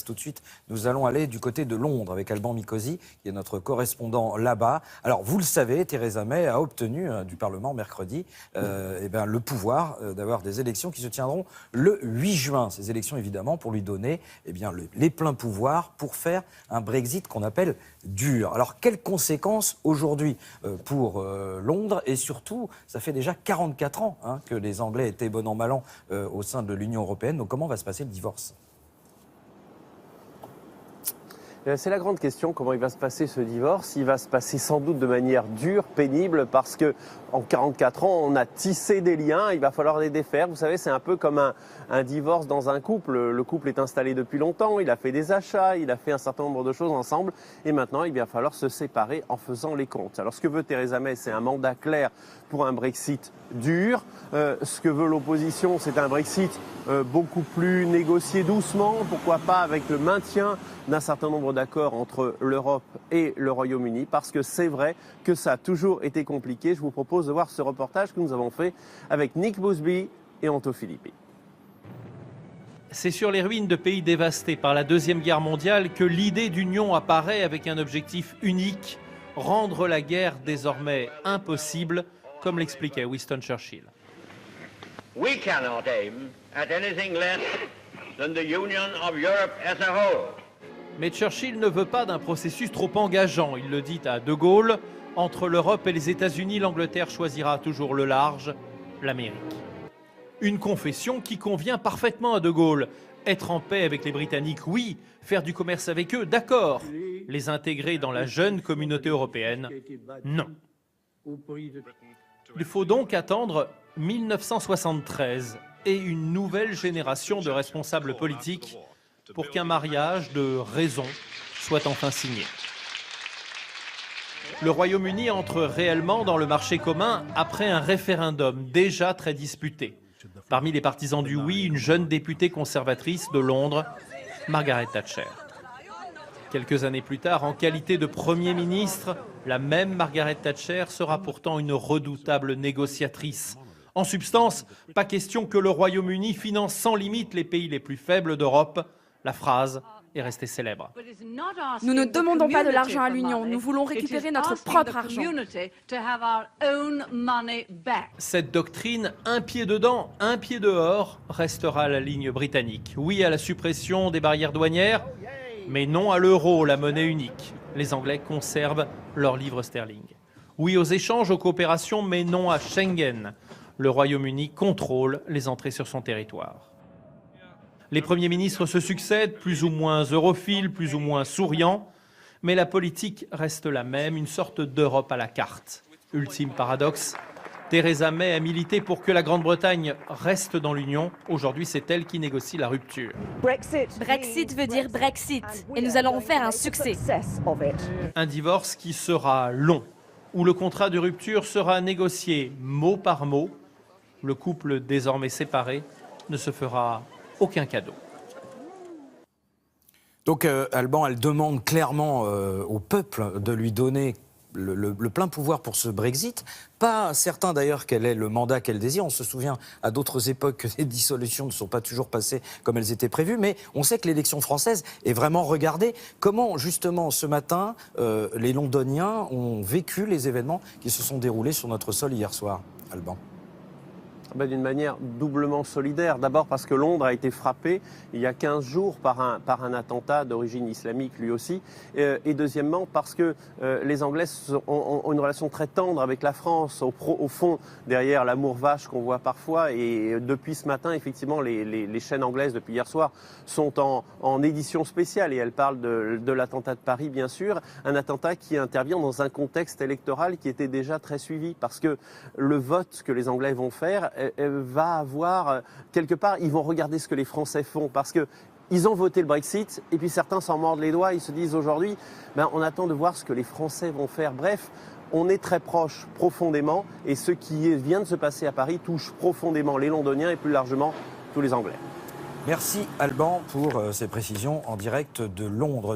Tout de suite, nous allons aller du côté de Londres avec Alban Mikosi, qui est notre correspondant là-bas. Alors, vous le savez, Theresa May a obtenu du Parlement mercredi le pouvoir d'avoir des élections qui se tiendront le 8 juin. Ces élections, évidemment, pour lui donner les pleins pouvoirs pour faire un Brexit qu'on appelle dur. Alors, quelles conséquences aujourd'hui pour Londres? Et surtout, ça fait déjà 44 ans que les Anglais étaient bon an mal an au sein de l'Union européenne. Donc, comment va se passer le divorce? C'est la grande question, comment il va se passer ce divorce. Il va se passer sans doute de manière dure, pénible, parce que en 44 ans, on a tissé des liens, il va falloir les défaire. Vous savez, c'est un peu comme un divorce dans un couple. Le couple est installé depuis longtemps, il a fait des achats, il a fait un certain nombre de choses ensemble, et maintenant, il va falloir se séparer en faisant les comptes. Alors, ce que veut Theresa May, c'est un mandat clair pour un Brexit dur. Ce que veut l'opposition, c'est un Brexit beaucoup plus négocié doucement, pourquoi pas avec le maintien d'un certain nombre d'accords entre l'Europe et le Royaume-Uni, parce que c'est vrai que ça a toujours été compliqué. Je vous propose de voir ce reportage que nous avons fait avec Nick Busby et Anto Filippi. C'est sur les ruines de pays dévastés par la Deuxième Guerre mondiale que l'idée d'union apparaît avec un objectif unique, rendre la guerre désormais impossible, comme l'expliquait Winston Churchill. We cannot aim at anything less than the union of Europe as a whole. Mais Churchill ne veut pas d'un processus trop engageant. Il le dit à De Gaulle, entre l'Europe et les États-Unis, l'Angleterre choisira toujours le large, l'Amérique. Une confession qui convient parfaitement à De Gaulle. Être en paix avec les Britanniques, oui. Faire du commerce avec eux, d'accord. Les intégrer dans la jeune communauté européenne, non. Il faut donc attendre 1973 et une nouvelle génération de responsables politiques pour qu'un mariage de raison soit enfin signé. Le Royaume-Uni entre réellement dans le marché commun après un référendum déjà très disputé. Parmi les partisans du oui, une jeune députée conservatrice de Londres, Margaret Thatcher. Quelques années plus tard, en qualité de Premier ministre, la même Margaret Thatcher sera pourtant une redoutable négociatrice. En substance, pas question que le Royaume-Uni finance sans limite les pays les plus faibles d'Europe. La phrase est restée célèbre. Nous ne demandons pas de l'argent à l'Union, nous voulons récupérer notre propre argent. Cette doctrine, un pied dedans, un pied dehors, restera la ligne britannique. Oui à la suppression des barrières douanières, mais non à l'euro, la monnaie unique. Les Anglais conservent leur livre sterling. Oui aux échanges, aux coopérations, mais non à Schengen. Le Royaume-Uni contrôle les entrées sur son territoire. Les premiers ministres se succèdent, plus ou moins europhiles, plus ou moins souriants, mais la politique reste la même, une sorte d'Europe à la carte. Ultime paradoxe, Theresa May a milité pour que la Grande-Bretagne reste dans l'Union. Aujourd'hui, c'est elle qui négocie la rupture. Brexit veut dire Brexit, et nous allons en faire un succès. Un divorce qui sera long, où le contrat de rupture sera négocié mot par mot. Le couple désormais séparé ne se fera aucun cadeau. Donc Alban, elle demande clairement au peuple de lui donner le plein pouvoir pour ce Brexit. Pas certain d'ailleurs quel est le mandat qu'elle désire. On se souvient à d'autres époques que les dissolutions ne sont pas toujours passées comme elles étaient prévues. Mais on sait que l'élection française est vraiment regardée. Comment justement ce matin les Londoniens ont vécu les événements qui se sont déroulés sur notre sol hier soir, Alban? D'une manière doublement solidaire. D'abord parce que Londres a été frappé il y a 15 jours par un attentat d'origine islamique lui aussi. Et deuxièmement parce que les Anglais ont une relation très tendre avec la France, au fond, derrière l'amour vache qu'on voit parfois. Et depuis ce matin, effectivement, les chaînes anglaises, depuis hier soir, sont en édition spéciale. Et elles parlent de l'attentat de Paris, bien sûr. Un attentat qui intervient dans un contexte électoral qui était déjà très suivi. Parce que le vote que les Anglais vont faire va avoir, quelque part, ils vont regarder ce que les Français font, parce que ils ont voté le Brexit, et puis certains s'en mordent les doigts, ils se disent aujourd'hui, on attend de voir ce que les Français vont faire. Bref, on est très proche, profondément, et ce qui vient de se passer à Paris touche profondément les Londoniens et plus largement tous les Anglais. Merci Alban pour ces précisions en direct de Londres.